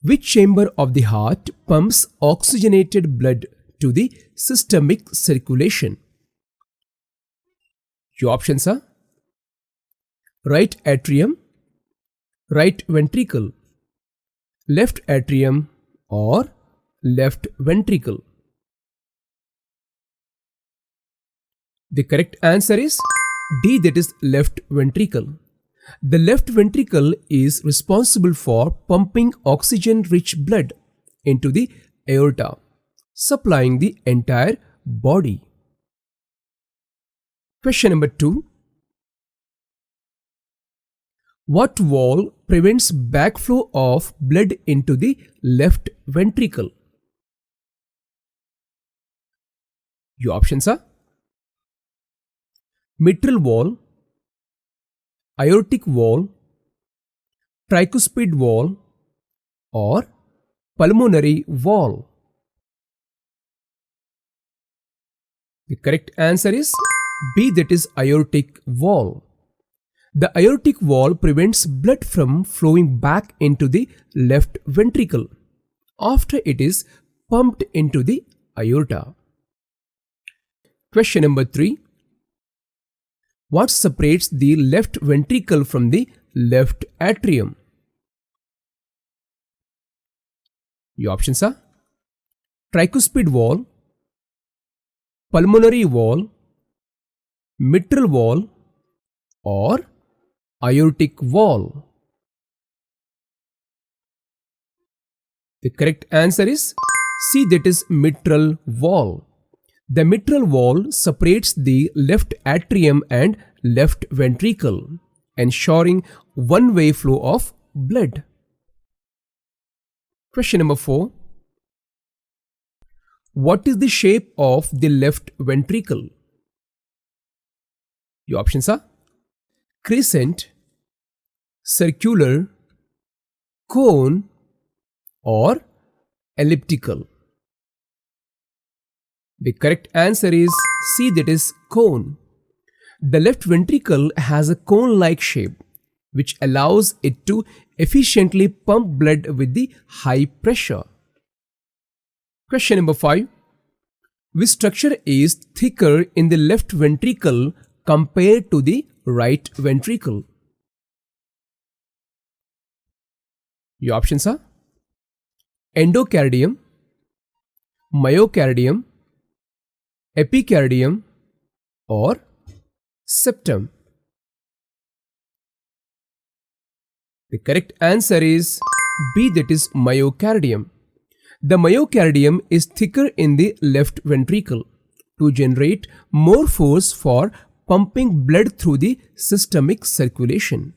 Which chamber of the heart pumps oxygenated blood to the systemic circulation? Your options are right atrium, right ventricle, left atrium or left ventricle. The correct answer is D, that is left ventricle. The left ventricle is responsible for pumping oxygen-rich blood into the aorta, supplying the entire body. Question number 2. What valve prevents backflow of blood into the left ventricle? Your options are mitral valve, aortic valve, tricuspid valve or pulmonary valve. The correct answer is B, that is aortic valve. The aortic valve prevents blood from flowing back into the left ventricle after it is pumped into the aorta. Question number 3. What separates the left ventricle from the left atrium? Your options are tricuspid valve, pulmonary valve, mitral valve or aortic valve. The correct answer is C, that is mitral valve. The mitral valve separates the left atrium and left ventricle, ensuring one-way flow of blood. Question number 4. What is the shape of the left ventricle? Your options are crescent, circular, cone or elliptical. The correct answer is C, that is cone. The left ventricle has a cone-like shape which allows it to efficiently pump blood with the high pressure. Question number 5. Which structure is thicker in the left ventricle compared to the right ventricle? Your options are endocardium, myocardium, epicardium or septum. The correct answer is B, that is myocardium. The myocardium is thicker in the left ventricle to generate more force for pumping blood through the systemic circulation.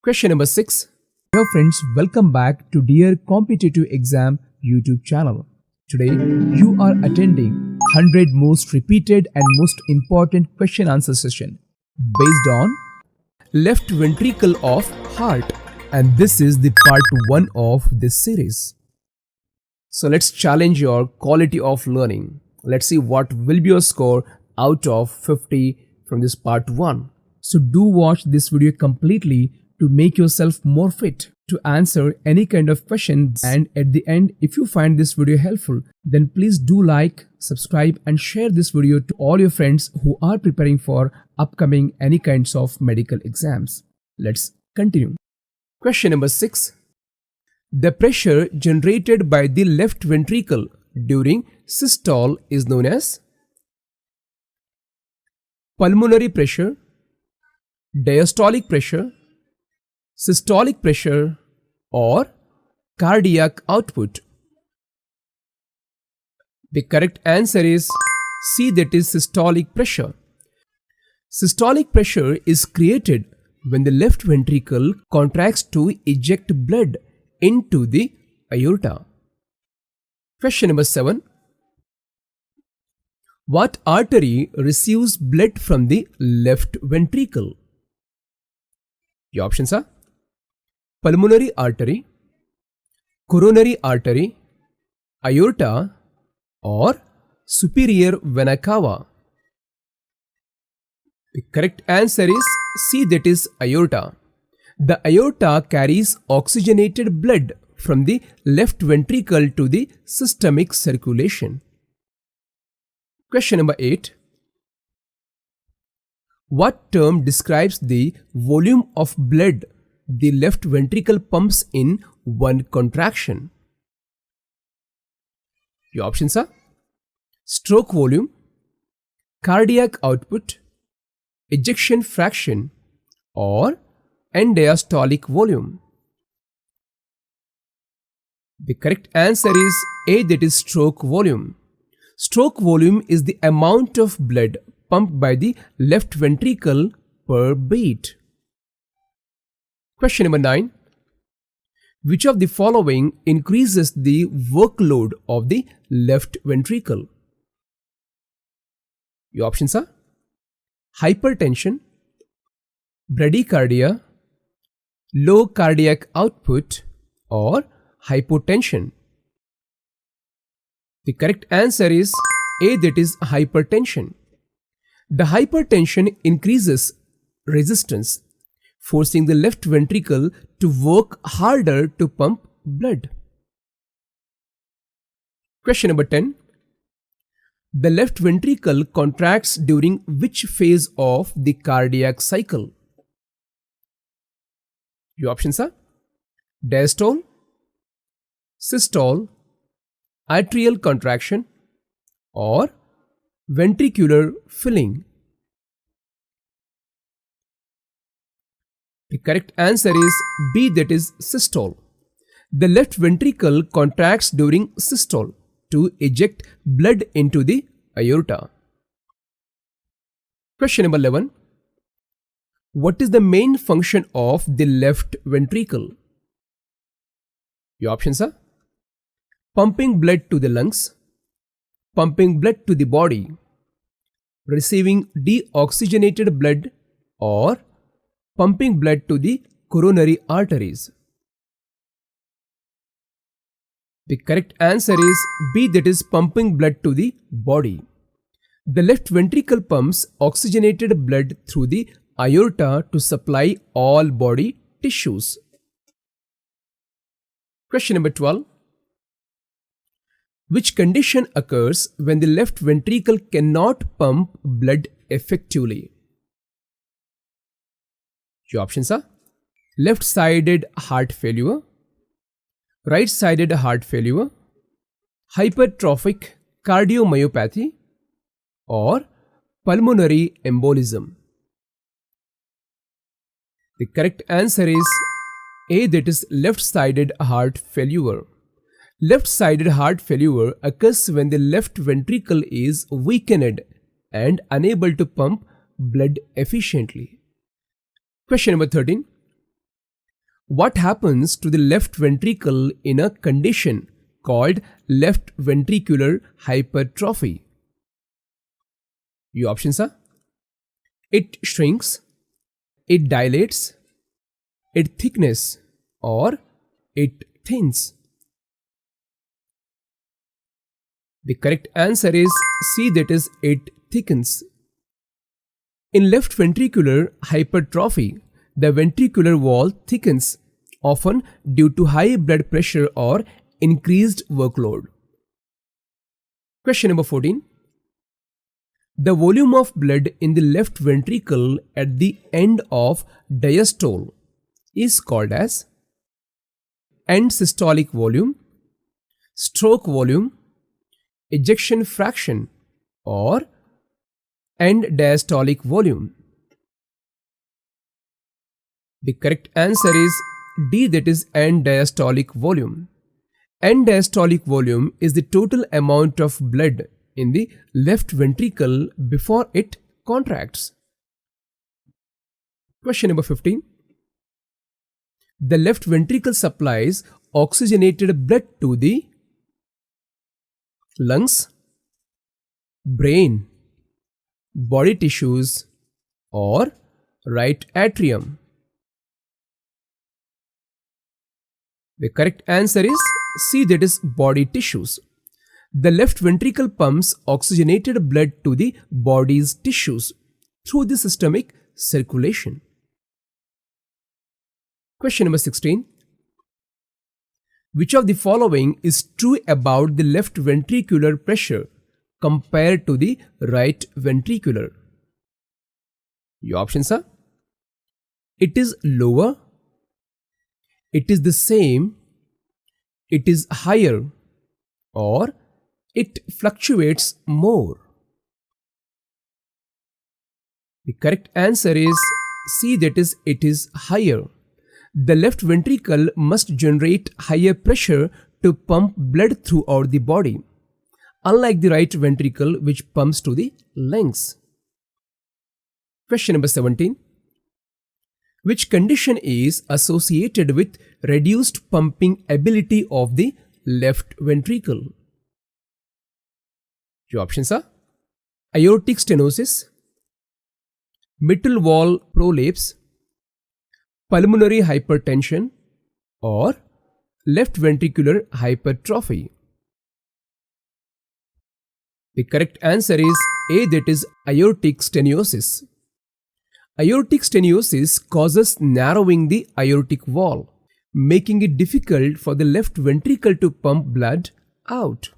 Question number 6. Hello friends, welcome back to Dear Competitive Exam YouTube channel. Today you are attending 100 most repeated and most important question answer session based on left ventricle of heart, and this is the part 1 of this series. So let's challenge your quality of learning. Let's see what will be your score out of 50 from this part 1. So do watch this video completely to make yourself more fit to answer any kind of question, and at the end, if you find this video helpful, then please do like, subscribe and share this video to all your friends who are preparing for upcoming any kinds of medical exams. Let's continue. Question number 6. The pressure generated by the left ventricle during systole is known as pulmonary pressure, diastolic pressure, systolic pressure or cardiac output. The correct answer is C, that is systolic pressure. Systolic pressure is created when the left ventricle contracts to eject blood into the aorta. Question number 7. What artery receives blood from the left ventricle? Your options are pulmonary artery, coronary artery, aorta or superior vena cava. The correct answer is C, that is aorta. The aorta carries oxygenated blood from the left ventricle to the systemic circulation. Question number 8. What term describes the volume of blood the left ventricle pumps in one contraction? Your options are stroke volume, cardiac output, ejection fraction, or end diastolic volume. The correct answer is A, that is stroke volume. Stroke volume is the amount of blood pumped by the left ventricle per beat. Question number 9. Which of the following increases the workload of the left ventricle? Your options are hypertension, bradycardia, low cardiac output, or hypotension. The correct answer is A, that is hypertension. The hypertension increases resistance, forcing the left ventricle to work harder to pump blood. Question number 10. The left ventricle contracts during which phase of the cardiac cycle? Your options are diastole, systole, atrial contraction, or ventricular filling. The correct answer is B, that is systole. The left ventricle contracts during systole to eject blood into the aorta. Question number 11. What is the main function of the left ventricle? Your options are pumping blood to the lungs, pumping blood to the body, receiving deoxygenated blood, or pumping blood to the coronary arteries. The correct answer is B, that is pumping blood to the body. The left ventricle pumps oxygenated blood through the aorta to supply all body tissues. Question number 12. Which condition occurs when the left ventricle cannot pump blood effectively? Your options are left-sided heart failure, right-sided heart failure, hypertrophic cardiomyopathy, or pulmonary embolism. The correct answer is A, that is left-sided heart failure. Left-sided heart failure occurs when the left ventricle is weakened and unable to pump blood efficiently. Question number 13. What happens to the left ventricle in a condition called left ventricular hypertrophy? Your options are it shrinks, it dilates, it thickens, or it thins. The correct answer is C, that is it thickens. In left ventricular hypertrophy, the ventricular wall thickens, often due to high blood pressure or increased workload. Question number 14. The volume of blood in the left ventricle at the end of diastole is called as end systolic volume, stroke volume, ejection fraction, or end diastolic volume. The correct answer is D, that is end diastolic volume. End diastolic volume is the total amount of blood in the left ventricle before it contracts. Question number 15. The left ventricle supplies oxygenated blood to the lungs, brain, body tissues, or right atrium. The correct answer is C, that is body tissues. The left ventricle pumps oxygenated blood to the body's tissues through the systemic circulation. Question number 16. Which of the following is true about the left ventricular pressure compared to the right ventricular? Your options are: it is lower, it is the same, it is higher, or it fluctuates more. The correct answer is C, that is, it is higher. The left ventricle must generate higher pressure to pump blood throughout the body, unlike the right ventricle, which pumps to the lungs. Question number 17. Which condition is associated with reduced pumping ability of the left ventricle? Your options are: aortic stenosis, mitral valve prolapse, pulmonary hypertension, or left ventricular hypertrophy. The correct answer is A, that is aortic stenosis. Aortic stenosis causes narrowing the aortic valve, making it difficult for the left ventricle to pump blood out.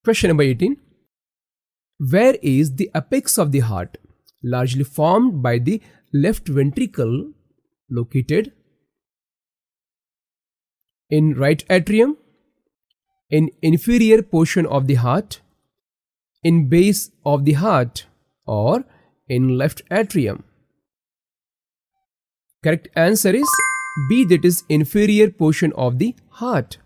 Question number 18. Where is the apex of the heart, largely formed by the left ventricle, located? In right atrium, in inferior portion of the heart, in base of the heart, or in left atrium? Correct answer is B, that is inferior portion of the heart.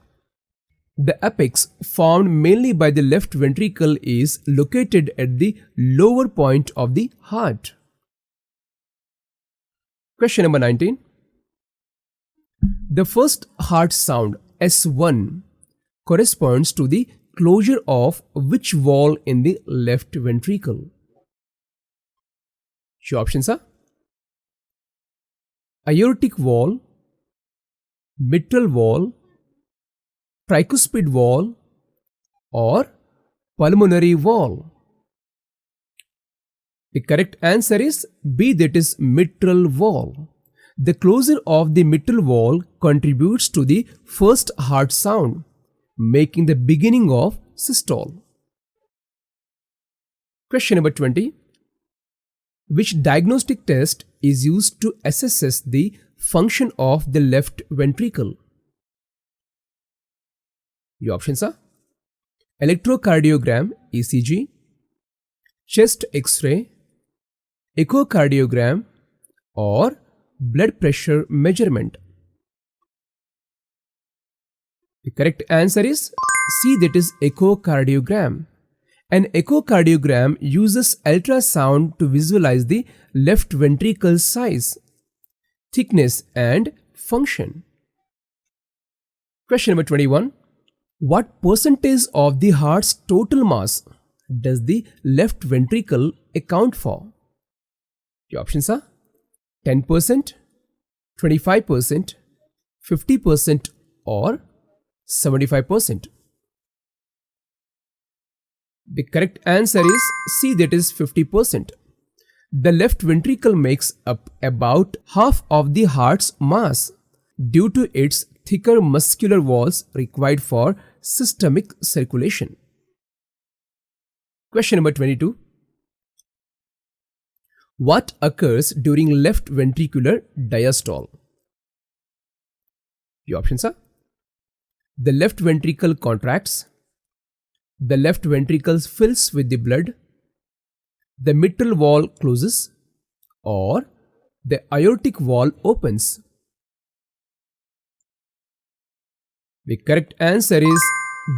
The apex, formed mainly by the left ventricle, is located at the lower point of the heart. Question number 19. The first heart sound, S1, corresponds to the closure of which valve in the left ventricle? Your options are: aortic valve, mitral valve, tricuspid valve, or pulmonary valve. The correct answer is B, that is mitral valve. The closure of the mitral valve contributes to the first heart sound, making the beginning of systole. Question number 20. Which diagnostic test is used to assess the function of the left ventricle? Your options are: electrocardiogram, ECG, chest X-ray, echocardiogram, or blood pressure measurement. The correct answer is C, that is echocardiogram. An echocardiogram uses ultrasound to visualize the left ventricle size, thickness, and function. Question number 21. What percentage of the heart's total mass does the left ventricle account for? The options are: 10%, 25%, 50%, or 75%. The correct answer is C, that is 50%. The left ventricle makes up about half of the heart's mass due to its thicker muscular walls required for systemic circulation. Question number 22. What occurs during left ventricular diastole? The options are: the left ventricle contracts, the left ventricle fills with the blood, the mitral valve closes, or the aortic valve opens. The correct answer is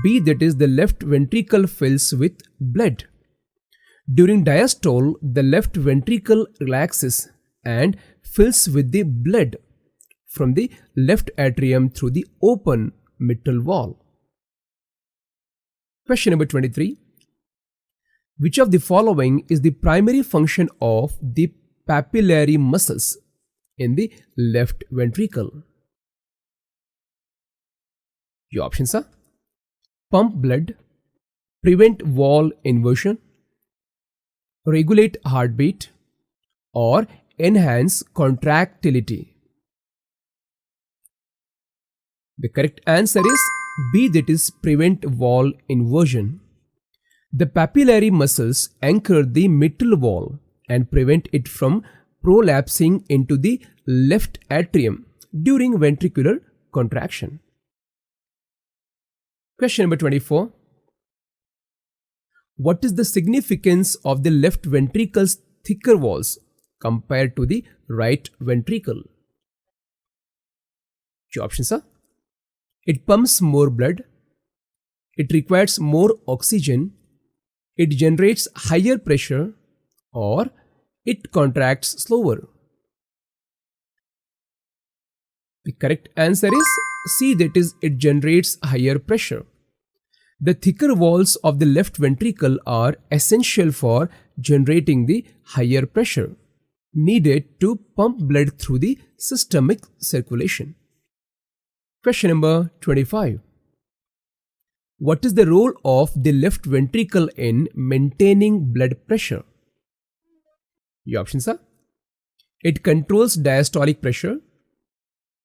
B, that is the left ventricle fills with blood. During diastole, the left ventricle relaxes and fills with the blood from the left atrium through the open mitral valve. Question number 23. Which of the following is the primary function of the papillary muscles in the left ventricle? Your options are: pump blood, prevent valve inversion, regulate heartbeat, or enhance contractility? The correct answer is B, that is prevent wall inversion. The papillary muscles anchor the mitral wall and prevent it from prolapsing into the left atrium during ventricular contraction. Question number 24. What is the significance of the left ventricle's thicker walls compared to the right ventricle? Your options are: it pumps more blood, it requires more oxygen, it generates higher pressure, or it contracts slower. The correct answer is C, that is it generates higher pressure. The thicker walls of the left ventricle are essential for generating the higher pressure needed to pump blood through the systemic circulation. Question number 25. What is the role of the left ventricle in maintaining blood pressure? Your options are: it controls diastolic pressure,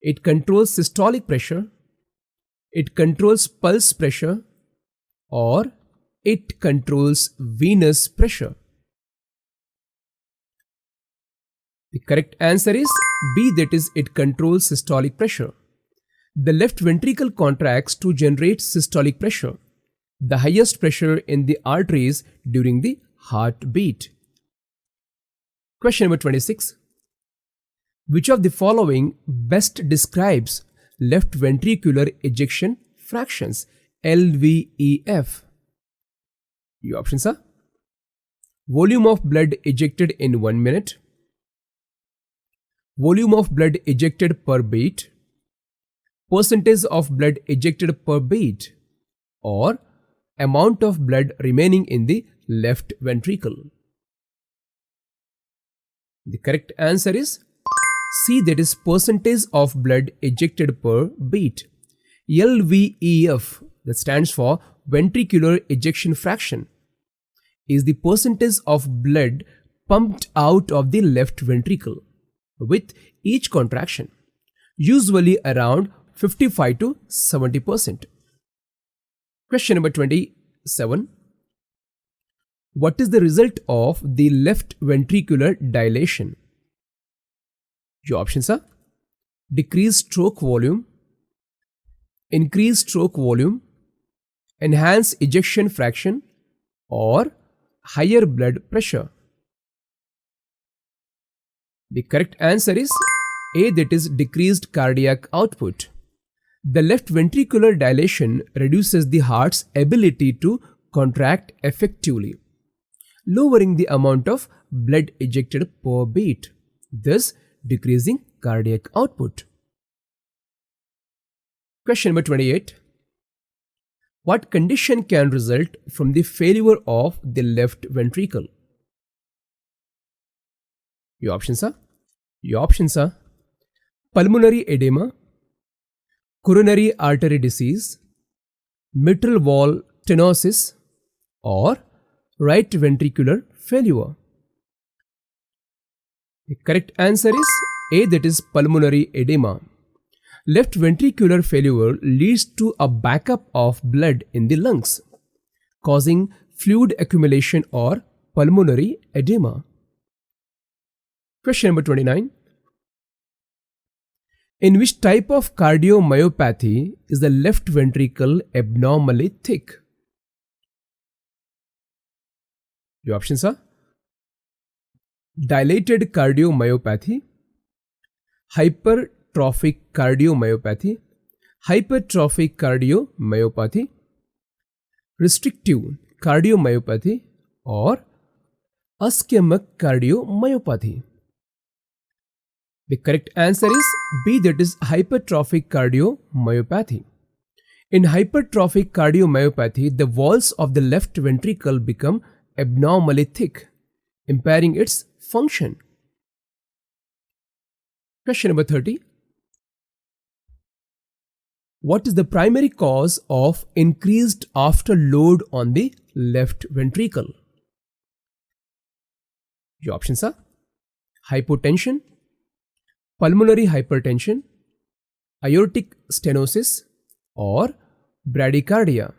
it controls systolic pressure, it controls pulse pressure, or it controls venous pressure. The correct answer is B, that is it controls systolic pressure. The left ventricle contracts to generate systolic pressure, the highest pressure in the arteries during the heartbeat. Question number 26. Which of the following best describes left ventricular ejection fractions, LVEF? Your options are: volume of blood ejected in 1 minute, volume of blood ejected per beat, percentage of blood ejected per beat, or amount of blood remaining in the left ventricle. The correct answer is C, that is percentage of blood ejected per beat. LVEF, that stands for ventricular ejection fraction, is the percentage of blood pumped out of the left ventricle with each contraction, usually around 55 to 70%. Question number 27. What is the result of the left ventricular dilation? Your options are: decreased stroke volume, increased stroke volume, enhanced ejection fraction, or higher blood pressure. The correct answer is A, that is decreased cardiac output. The left ventricular dilation reduces the heart's ability to contract effectively, lowering the amount of blood ejected per beat, thus decreasing cardiac output. Question number 28. What condition can result from the failure of the left ventricle? Your options are pulmonary edema, coronary artery disease, mitral wall stenosis, or right ventricular failure. The correct answer is A, that is pulmonary edema. Left ventricular failure leads to a backup of blood in the lungs, causing fluid accumulation or pulmonary edema. Question number 29. In which type of cardiomyopathy is the left ventricle abnormally thick? Your options are: dilated cardiomyopathy, hypertrophic cardiomyopathy, hypertrophic cardiomyopathy, restrictive cardiomyopathy, or ischemic cardiomyopathy. The correct answer is B, that is hypertrophic cardiomyopathy. In hypertrophic cardiomyopathy, the walls of the left ventricle become abnormally thick, impairing its function. Question number 30. What is the primary cause of increased afterload on the left ventricle? Your options are: hypotension, pulmonary hypertension, aortic stenosis, or bradycardia?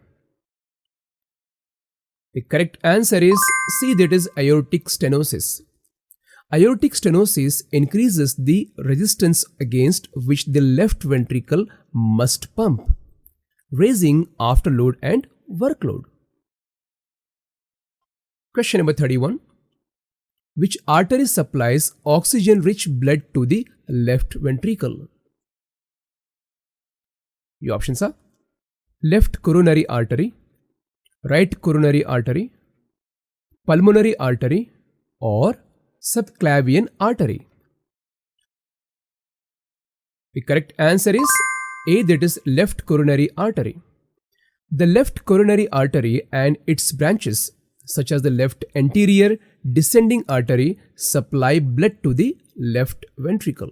The correct answer is C, that is aortic stenosis. Aortic stenosis increases the resistance against which the left ventricle must pump, raising afterload and workload. Question number 31. Which artery supplies oxygen-rich blood to the left ventricle? Your options are left coronary artery, right coronary artery, pulmonary artery, or subclavian artery. The correct answer is A, that is left coronary artery. The left coronary artery and its branches, such as the left anterior descending artery, supply blood to the left ventricle.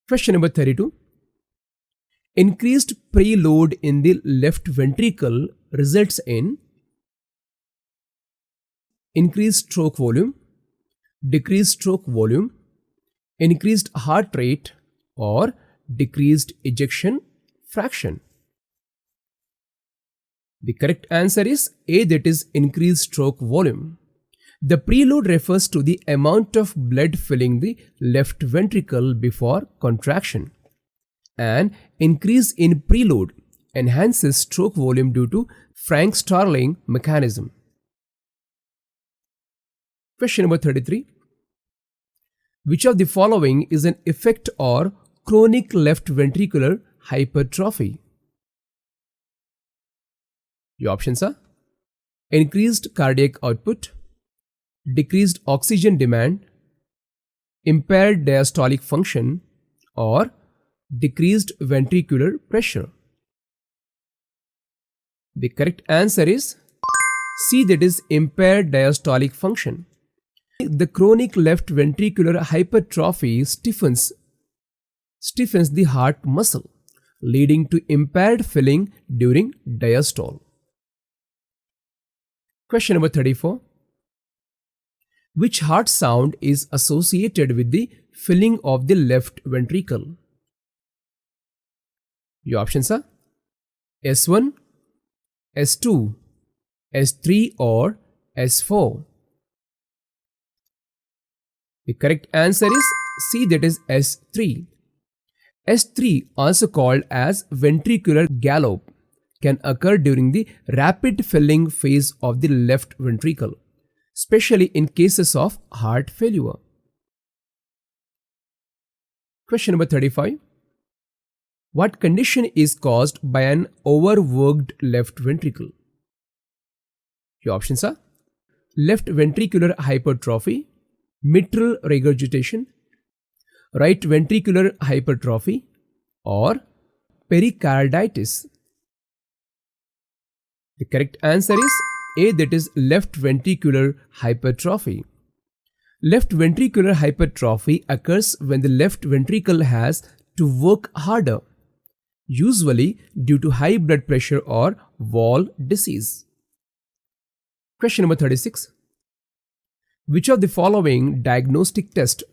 Question number 32. Increased preload in the left ventricle results in increased stroke volume, decreased stroke volume, increased heart rate, or decreased ejection fraction. The correct answer is A, that is increased stroke volume. The preload refers to the amount of blood filling the left ventricle before contraction. An increase in preload enhances stroke volume due to Frank-Starling mechanism. Question number 33. Which of the following is an effect or chronic left ventricular hypertrophy? Your options are increased cardiac output, decreased oxygen demand, impaired diastolic function, or decreased ventricular pressure. The correct answer is C, that is impaired diastolic function. The chronic left ventricular hypertrophy stiffens the heart muscle, leading to impaired filling during diastole. Question number 34. Which heart sound is associated with the filling of the left ventricle? Your options are S1, S2, S3, or S4. The correct answer is C, that is S3. S3, also called as ventricular gallop, can occur during the rapid filling phase of the left ventricle, especially in cases of heart failure. Question number 35. What condition is caused by an overworked left ventricle? Your options are left ventricular hypertrophy, mitral regurgitation, right ventricular hypertrophy, or pericarditis. The correct answer is A, that is left ventricular hypertrophy. Left ventricular hypertrophy occurs when the left ventricle has to work harder, usually due to high blood pressure or wall disease. Question number 36. Which of the following diagnostic test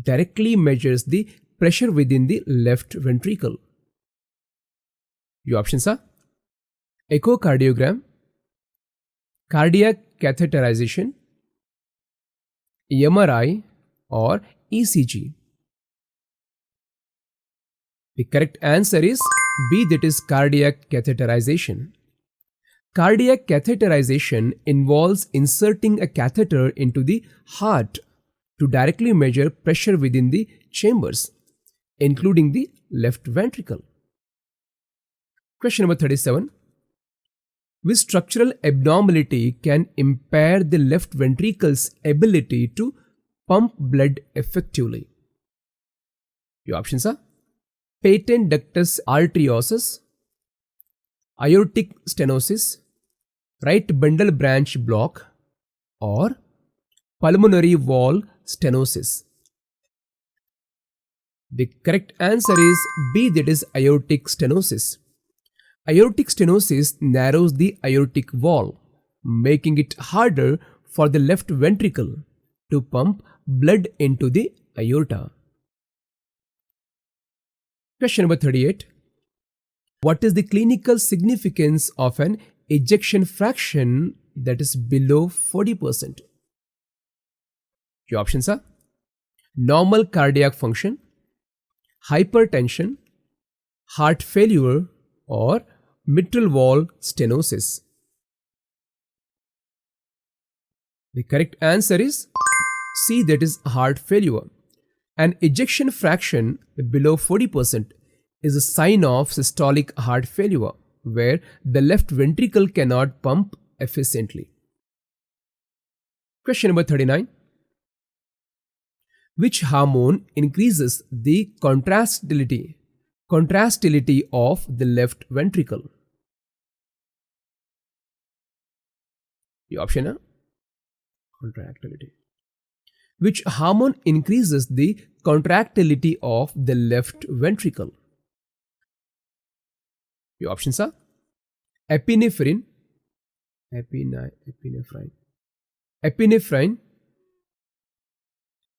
directly measures the pressure within the left ventricle? Your options are echocardiogram, cardiac catheterization, MRI, or ECG. The correct answer is B, that is cardiac catheterization. Cardiac catheterization involves inserting a catheter into the heart to directly measure pressure within the chambers, including the left ventricle. Question number 37. Which structural abnormality can impair the left ventricle's ability to pump blood effectively? Your options are patent ductus arteriosus, aortic stenosis, right bundle branch block, or pulmonary wall stenosis. The correct answer is B, that is aortic stenosis. Aortic stenosis narrows the aortic wall, making it harder for the left ventricle to pump blood into the aorta. Question number 38. What is the clinical significance of an ejection fraction that is below 40%? Your options are normal cardiac function, hypertension, heart failure, or mitral valve stenosis. The correct answer is C, that is heart failure. An ejection fraction below 40% is a sign of systolic heart failure, where the left ventricle cannot pump efficiently. Question number 39. Which hormone increases the contractility of the left ventricle? The option A, contractility. Which hormone increases the contractility of the left ventricle? The options are epinephrine,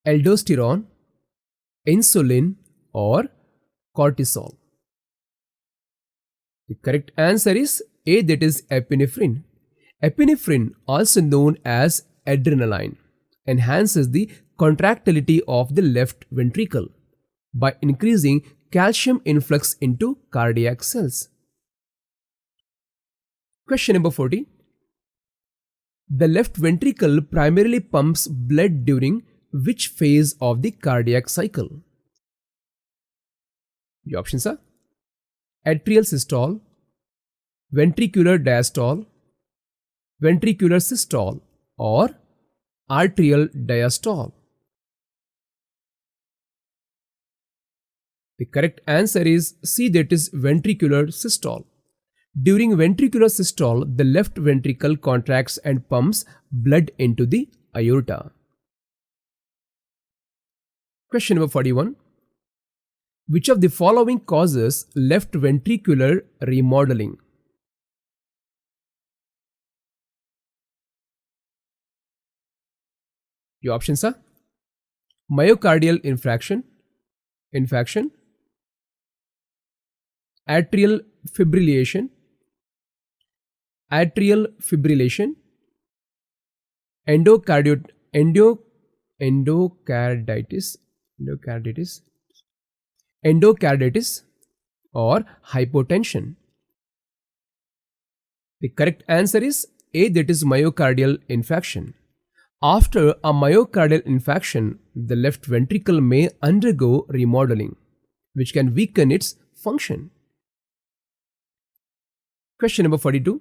aldosterone, insulin, or cortisol. The correct answer is A, that is epinephrine. Epinephrine, also known as adrenaline, enhances the contractility of the left ventricle by increasing calcium influx into cardiac cells. Question number 40. The left ventricle primarily pumps blood during which phase of the cardiac cycle? The options are atrial systole, ventricular diastole, ventricular systole, or arterial diastole. The correct answer is C, that is ventricular systole. During ventricular systole, the left ventricle contracts and pumps blood into the aorta. Question number 41. Which of the following causes left ventricular remodeling? The options are myocardial infarction, atrial fibrillation, endocarditis, or hypotension. The correct answer is A, that is myocardial infarction. After a myocardial infarction, the left ventricle may undergo remodeling, which can weaken its function. Question number 42.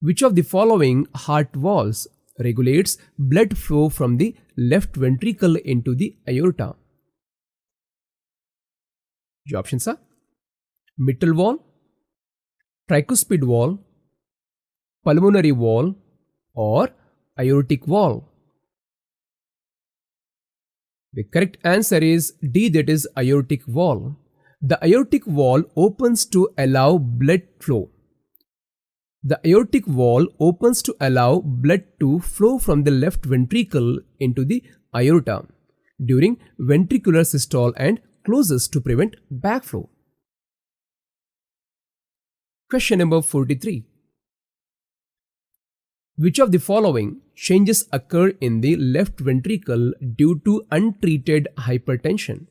Which of the following heart valves regulates blood flow from the left ventricle into the aorta? The options are mitral valve, tricuspid valve, pulmonary valve, or aortic valve. The correct answer is D, that is aortic valve. The aortic valve opens to allow blood flow. The aortic valve opens to allow blood to flow from the left ventricle into the aorta during ventricular systole and closes to prevent backflow. Question number 43. Which of the following changes occur in the left ventricle due to untreated hypertension?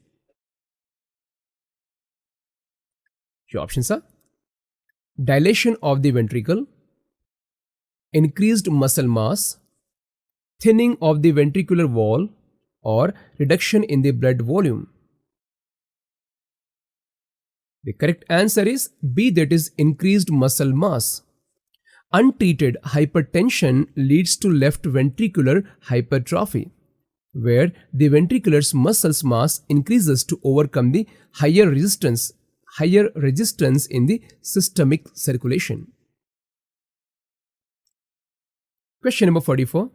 Your options are dilation of the ventricle, increased muscle mass, thinning of the ventricular wall, or reduction in the blood volume. The correct answer is B, that is increased muscle mass. Untreated hypertension leads to left ventricular hypertrophy, where the ventricular muscle mass increases to overcome the higher resistance in the systemic circulation. Question number 44.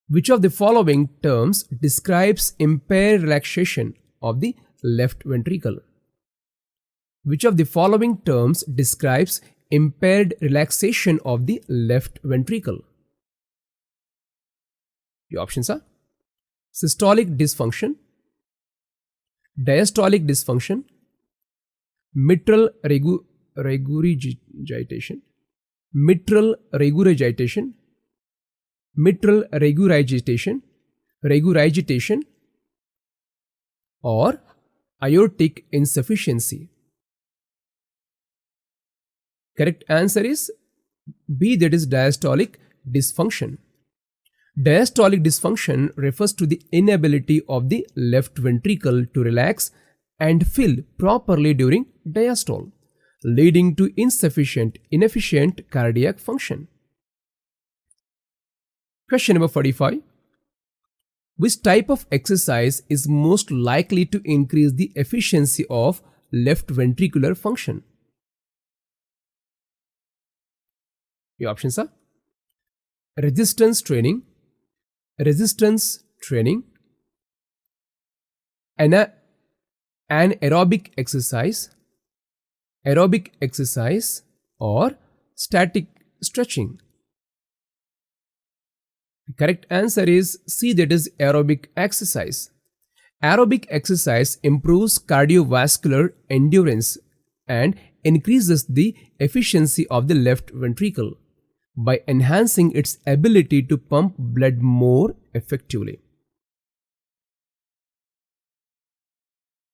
Which of the following terms describes impaired relaxation of the left ventricle? Which of the following terms describes impaired relaxation of the left ventricle? The options are systolic dysfunction, diastolic dysfunction, mitral regurgitation, mitral regurgitation, mitral regurgitation, or aortic insufficiency. Correct answer is B, that is diastolic dysfunction. Diastolic dysfunction refers to the inability of the left ventricle to relax and fill properly during diastole, leading to inefficient cardiac function. Question number 45. Which type of exercise is most likely to increase the efficiency of left ventricular function? The options are resistance training, anaerobic exercise, or static stretching. The correct answer is C, that is aerobic exercise. Aerobic exercise improves cardiovascular endurance and increases the efficiency of the left ventricle by enhancing its ability to pump blood more effectively.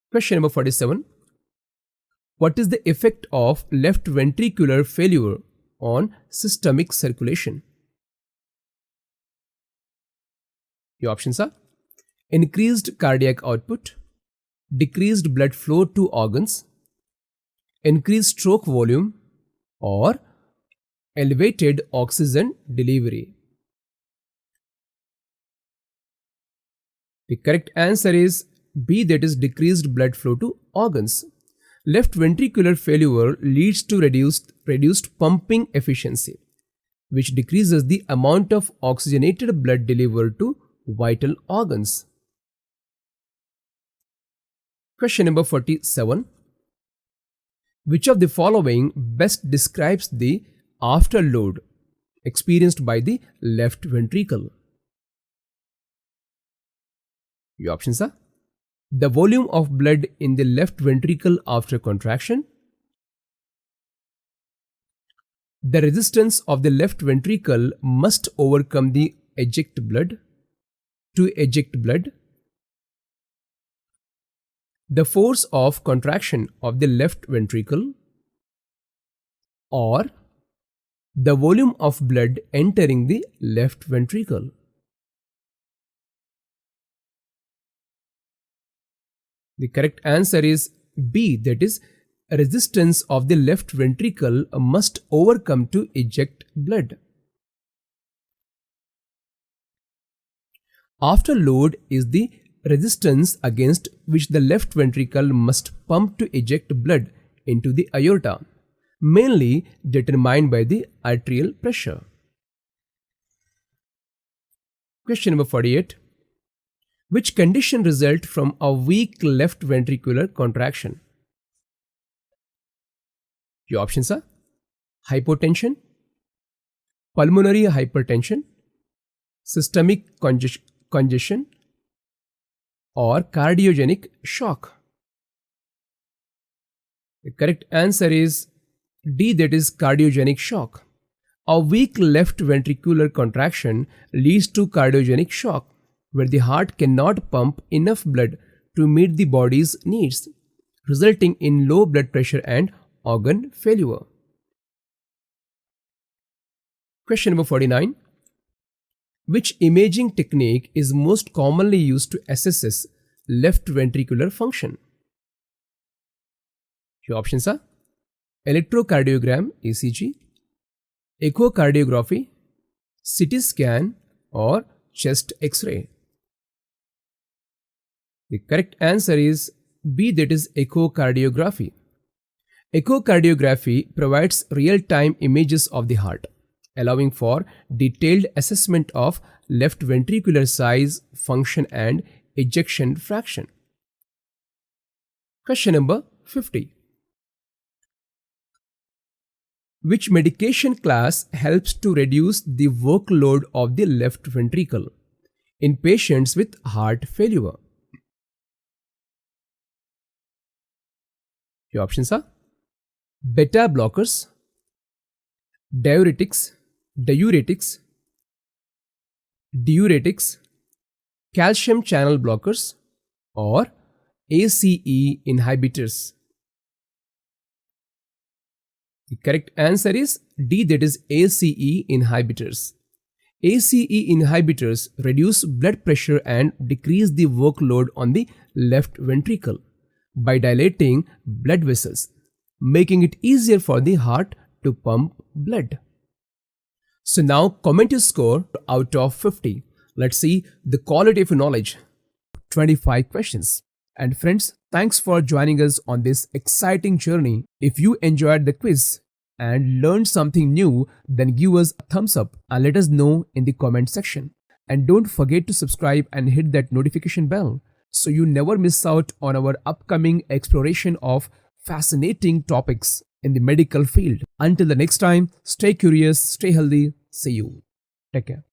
Question number 47. What is the effect of left ventricular failure on systemic circulation? The options are increased cardiac output, decreased blood flow to organs, increased stroke volume, or elevated oxygen delivery. The correct answer is B, that is decreased blood flow to organs. Left ventricular failure leads to reduced pumping efficiency, which decreases the amount of oxygenated blood delivered to vital organs. Question number 47. Which of the following best describes the afterload experienced by the left ventricle? The options are the volume of blood in the left ventricle after contraction, the resistance of the left ventricle must overcome the eject blood, the force of contraction of the left ventricle, or the volume of blood entering the left ventricle. The correct answer is B, that is resistance of the left ventricle must overcome to eject blood. Afterload is the resistance against which the left ventricle must pump to eject blood into the aorta, mainly determined by the arterial pressure. Question number 48. Which condition results from a weak left ventricular contraction? The options are hypotension, pulmonary hypertension, systemic congestion, or cardiogenic shock. The correct answer is D, that is cardiogenic shock. A weak left ventricular contraction leads to cardiogenic shock, where the heart cannot pump enough blood to meet the body's needs, resulting in low blood pressure and organ failure. Question number 49. Which imaging technique is most commonly used to assess left ventricular function? The options are electrocardiogram (ECG), echocardiography, CT scan, or chest X-ray. The correct answer is B, that is echocardiography. Echocardiography provides real-time images of the heart, allowing for detailed assessment of left ventricular size, function, and ejection fraction. Question number 50. Which medication class helps to reduce the workload of the left ventricle, in patients with heart failure? Your options are beta blockers, diuretics, calcium channel blockers, or ACE inhibitors. The correct answer is D, that is ACE inhibitors. ACE inhibitors reduce blood pressure and decrease the workload on the left ventricle by dilating blood vessels, making it easier for the heart to pump blood. So now comment your score out of 50. Let's see the quality of knowledge. 25 questions. And friends, thanks for joining us on this exciting journey. If you enjoyed the quiz and learned something new, then give us a thumbs up and let us know in the comment section. And don't forget to subscribe and hit that notification bell so you never miss out on our upcoming exploration of fascinating topics in the medical field. Until the next time, stay curious, stay healthy. See you. Take care.